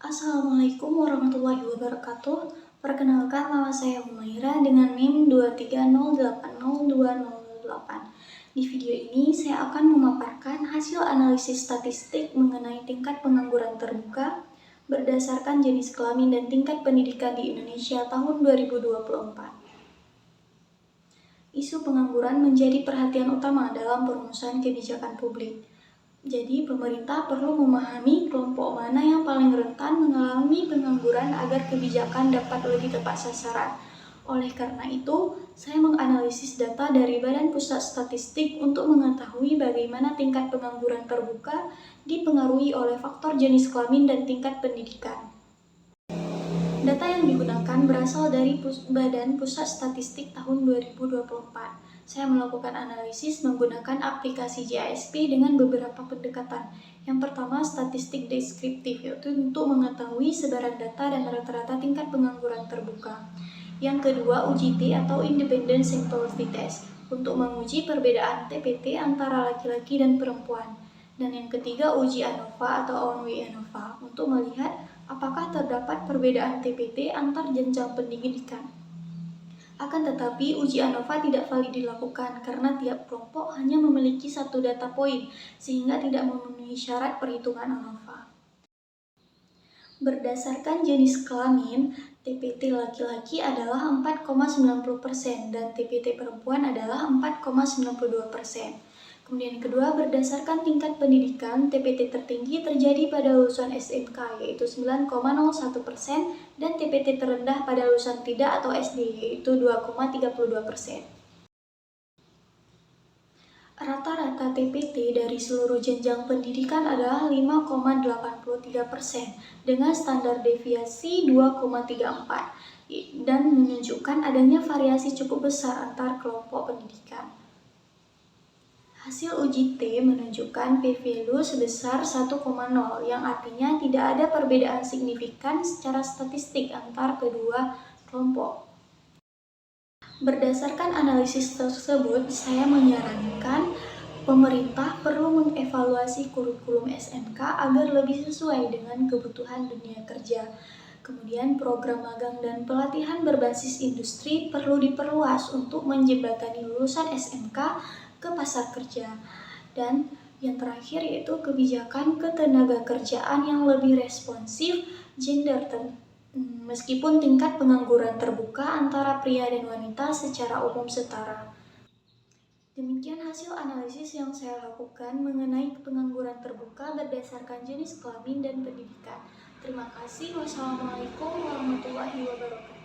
Assalamualaikum warahmatullahi wabarakatuh. Perkenalkan, nama saya Humaira dengan NIM 230802008. Di video ini saya akan memaparkan hasil analisis statistik mengenai tingkat pengangguran terbuka berdasarkan jenis kelamin dan tingkat pendidikan di Indonesia tahun 2024. Isu pengangguran menjadi perhatian utama dalam perumusan kebijakan publik. Jadi, pemerintah perlu memahami kelompok mana yang paling rentan mengalami pengangguran agar kebijakan dapat lebih tepat sasaran. Oleh karena itu, saya menganalisis data dari Badan Pusat Statistik untuk mengetahui bagaimana tingkat pengangguran terbuka dipengaruhi oleh faktor jenis kelamin dan tingkat pendidikan. Data yang digunakan berasal dari Badan Pusat Statistik tahun 2024. Saya melakukan analisis menggunakan aplikasi JASP dengan beberapa pendekatan. Yang pertama, statistik deskriptif, yaitu untuk mengetahui sebaran data dan rata-rata tingkat pengangguran terbuka. Yang kedua, UJT atau Independent Sample Test, untuk menguji perbedaan TPT antara laki-laki dan perempuan. Dan yang ketiga, uji ANOVA atau Onway ANOVA, untuk melihat apakah terdapat perbedaan TPT antar jenjang pendidikan. Akan tetapi, uji ANOVA tidak valid dilakukan karena tiap kelompok hanya memiliki satu data poin, sehingga tidak memenuhi syarat perhitungan ANOVA. Berdasarkan jenis kelamin, TPT laki-laki adalah 4,90% dan TPT perempuan adalah 4,92%. Kemudian kedua, berdasarkan tingkat pendidikan, TPT tertinggi terjadi pada lulusan SMK yaitu 9,01% dan TPT terendah pada lulusan tidak atau SD yaitu 2,32%. Rata-rata TPT dari seluruh jenjang pendidikan adalah 5,83% dengan standar deviasi 2,34 dan menunjukkan adanya variasi cukup besar antar kelompok pendidikan. Hasil uji T menunjukkan p-value sebesar 1,0 yang artinya tidak ada perbedaan signifikan secara statistik antar kedua kelompok. Berdasarkan analisis tersebut, saya menyarankan pemerintah perlu mengevaluasi kurikulum SMK agar lebih sesuai dengan kebutuhan dunia kerja. Kemudian program magang dan pelatihan berbasis industri perlu diperluas untuk menjembatani lulusan SMK ke pasar kerja. Dan yang terakhir yaitu kebijakan ketenagakerjaan yang lebih responsif gender meskipun tingkat pengangguran terbuka antara pria dan wanita secara umum setara. Demikian hasil analisis yang saya lakukan mengenai pengangguran terbuka berdasarkan jenis kelamin dan pendidikan. Terima kasih. Wassalamualaikum warahmatullahi wabarakatuh.